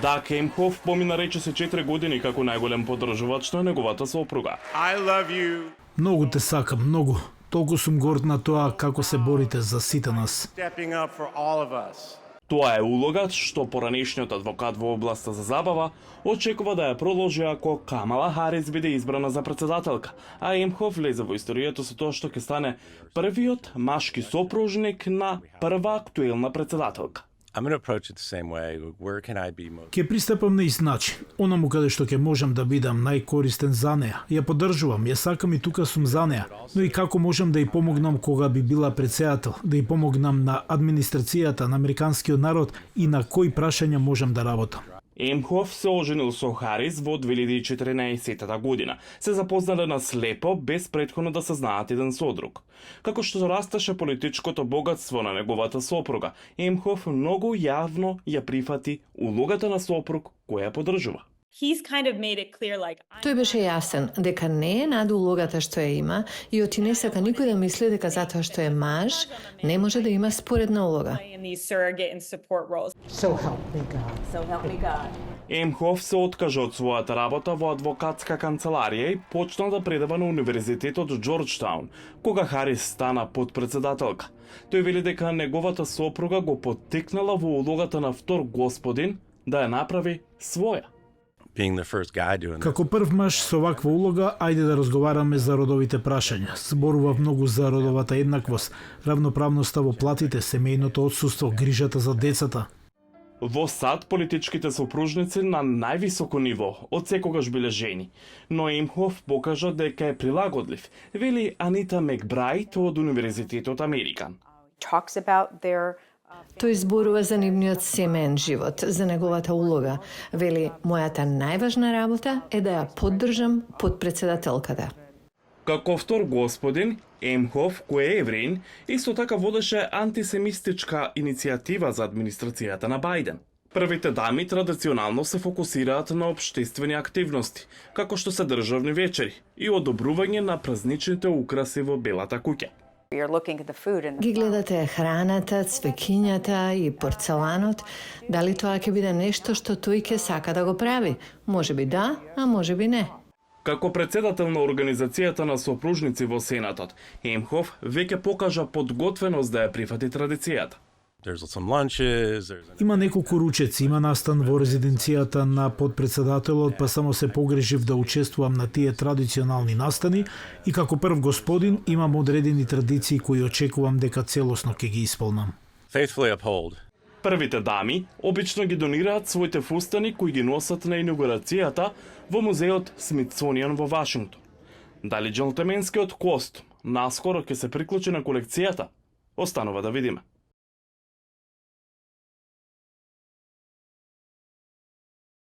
Даг Емхов помина речиси 4 години како најголем поддржувач на неговата сопруга. I love you. Многу те сакам, многу. Толку сум горд на тоа како се борите за сите нас. Stepping up for all of us. Тоа е улога што поранешниот адвокат во областа за забава очекува да ја продолжи ако Камала Харис биде избрана за председателка, а Емхов влезе во историјата со тоа што ќе стане првиот машки сопружник на прва актуелна председателка. I'm going to approach it the same way. Where can I be most? Ќе пристапам на ист начин. Онаму каде што ќе можам да бидам најкористен за неа. Ја поддржувам, ја сакам и тука сум за неа. Но и како можам да ја помогнам кога би била председател, да ја помогнам на администрацијата, на американскиот народ и на кои прашања можам да работам. Емхов се оженил со Харис во 2014 година. Се запознале на слепо, без претходно да се знаат еден со друг. Како што растеше политичкото богатство на неговата сопруга, Емхов многу јавно ја прифати улогата на сопруг која ја поддржува. Тој беше јасен дека не е над улогата што ја има и оти не сака никој да мисли дека затоа што е маж не може да има споредна улога. Емхов се откажа од својата работа во адвокатска канцеларија и почна да предава на Универзитетот Џорџтаун, кога Харис стана подпредседателка. Тој вели дека неговата сопруга го поттикнала во улогата на втор господин да ја направи своја. Being the first guy doing this. Како прв маж со ваква улога, ајде да разговараме за родовите прашања. Зборува многу за родовата еднаквост, равноправноста во платите, семејното отсуство, грижата за децата. Во САД политичките сопружници на највисоко ниво од секогаш биле жени, но Емхов покажа дека е прилагодлив, вели Анита Мекбрајт од Универзитетот Американ. Тој зборува за нивниот семеен живот, за неговата улога. Вели, мојата најважна работа е да ја поддржам подпредседателката. Како втор господин, Емхов, кој е евреин, исто така водеше антисемистичка иницијатива за администрацијата на Бајден. Првите дами традиционално се фокусираат на општествени активности, како што се државни вечери и одобрување на празничните украси во Белата куќа. Ги гледате храната, цвеќињата и порцеланот, дали тоа ќе биде нешто што тој ќе сака да го прави? Може би да, а може би не. Како председател на Организацијата на сопружници во Сенатот, Емхов веќе покажа подготвеност да ја прифати традицијата. There's some lunches. Има неколку ручеци, има настан во резиденцијата на подпредседателот, па само се погрежив да учествувам на тие традиционални настани и како прв господин имам одредени традиции кои очекувам дека целосно ќе ги исполнам. Faithfully uphold. Првите дами обично ги донираат своите фустани кои ги носат на инаугурацијата во музеот Смитсонијан во Вашингтон. Дали џентлменскиот костум наскоро ќе се приклучи на колекцијата? Останува да видиме.